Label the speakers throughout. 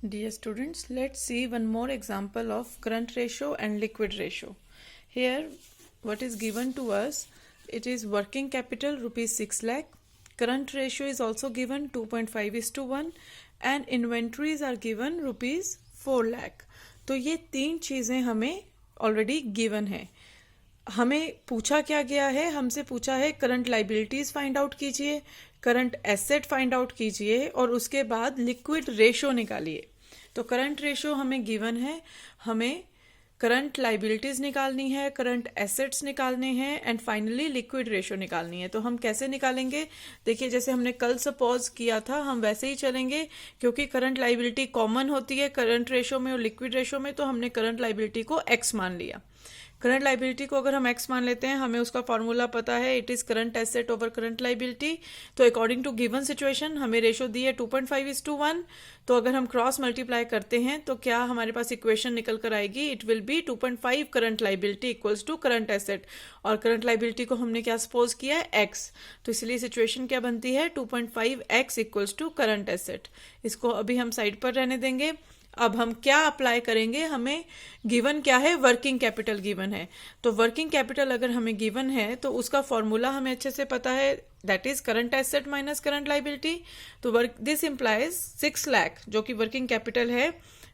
Speaker 1: Dear students, let's see one more example of current ratio and liquid ratio. Here, what is given to us, it is working capital rupees 6 lakh. Current ratio is also given 2.5:1 and inventories are given rupees 4 lakh. तो ये तीन चीज़ें हमें already given है. हमें पूछा क्या गया है, हमसे पूछा है करंट लाइबिलिटीज फाइंड आउट कीजिए, करंट एसेट फाइंड आउट कीजिए और उसके बाद लिक्विड रेशो निकालिए. तो करंट रेशो हमें गिवन है, हमें करंट लाइबिलिटीज निकालनी है, करंट एसेट्स निकालने हैं एंड फाइनली लिक्विड रेशो निकालनी है. तो हम कैसे निकालेंगे, देखिए जैसे हमने कल सपोज किया था हम वैसे ही चलेंगे, क्योंकि करंट लाइबिलिटी कॉमन होती है करंट रेशो में और लिक्विड रेशो में. तो हमने करंट लाइबिलिटी को एक्स मान लिया. करंट लाइबिलिटी को अगर हम एक्स मान लेते हैं, हमें उसका फॉर्मूला पता है, it is current asset over current liability. तो अकॉर्डिंग टू गिवन सिचुएशन हमें रेशो दी है 2.5:1. तो अगर हम क्रॉस मल्टीप्लाई करते हैं तो क्या हमारे पास इक्वेशन निकल कर आएगी, it will be 2.5 current liability equals to current asset. और करंट लाइबिलिटी को हमने क्या सपोज किया है, एक्स. तो इसलिए सिचुएशन क्या बनती है, 2.5x equals to current asset. इसको अभी हम साइड पर रहने देंगे. अब हम क्या अप्लाई करेंगे, हमें गिवन क्या है, वर्किंग कैपिटल गिवन है. तो वर्किंग कैपिटल अगर हमें गिवन है तो उसका फॉर्मूला हमें अच्छे से पता है, that is current asset minus current liability. तो दिस इंप्लाइज 6 लाख जो कि वर्किंग कैपिटल है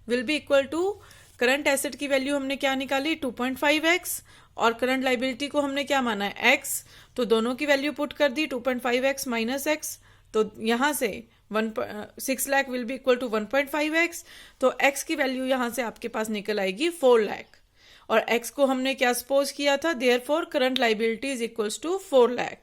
Speaker 1: will be equal to current asset की वैल्यू हमने क्या निकाली 2.5x और करंट लाइबिलिटी को हमने क्या माना है x. तो दोनों की वैल्यू पुट कर दी 2.5x माइनस x. तो यहां से 6 lakh will be equal to 1.5x. तो x की वैल्यू यहां से आपके पास निकल आएगी 4 लाख और x को हमने क्या सपोज किया था, therefore current liability is equals to 4 lakh.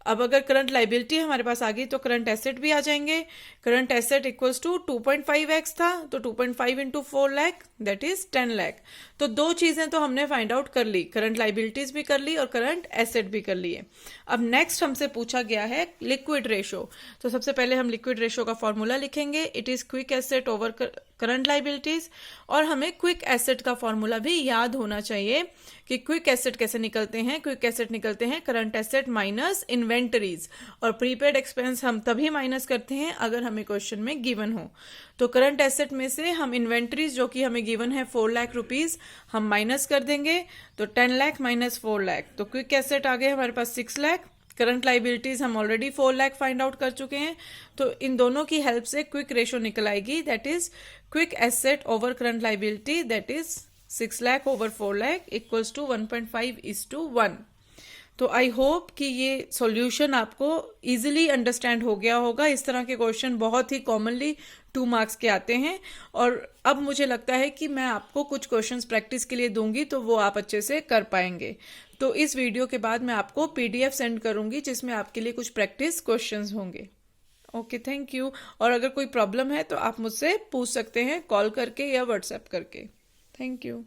Speaker 1: अब अगर करंट लाइबिलिटी हमारे पास आ गई तो करंट एसेट भी आ जाएंगे. Current asset equals to 2.5x था, तो 2.5 into 4 lakh that is 10 lakh. तो दो चीजें तो हमने फाइंड आउट कर ली, करंट लाइबिलिटीज भी कर ली और करंट एसेट भी कर लिए. अब नेक्स्ट हमसे पूछा गया है लिक्विड रेशो. तो सबसे पहले हम लिक्विड रेशो का फॉर्मूला लिखेंगे, it is quick asset over current liabilities. और हमें क्विक एसेट का फॉर्मूला भी याद होना चाहिए कि क्विक एसेट कैसे निकलते हैं. क्विक एसेट निकलते हैं करंट एसेट माइनस इन्वेंटरीज. और प्रीपेड एक्सपेंस हम तभी माइनस करते हैं अगर हमें क्वेश्चन में गिवन हो. तो करंट एसेट में से हम इन्वेंटरीज जो कि हमें गिवन है 4 लाख रुपीज हम माइनस कर देंगे. तो 10 लाख माइनस 4 लाख, तो क्विक एसेट आ गए हमारे पास 6 लाख. करंट लाइबिलिटीज हम ऑलरेडी 4 लाख फाइंड आउट कर चुके हैं. तो इन दोनों की हेल्प से क्विक रेशो निकल आएगी, that is quick asset over current liability, that is 6 lakh over 4 lakh equals to 1.5:1. तो आई होप कि ये सॉल्यूशन आपको इजीली अंडरस्टैंड हो गया होगा. इस तरह के क्वेश्चन बहुत ही कॉमनली 2 मार्क्स के आते हैं और अब मुझे लगता है कि मैं आपको कुछ क्वेश्चंस प्रैक्टिस के लिए दूंगी तो वो आप अच्छे से कर पाएंगे. तो इस वीडियो के बाद मैं आपको PDF सेंड करूंगी जिसमें आपके लिए कुछ प्रैक्टिस क्वेश्चंस होंगे. Okay, thank you. और अगर कोई प्रॉब्लम है तो आप मुझसे पूछ सकते हैं कॉल करके या व्हाट्सएप करके. Thank you.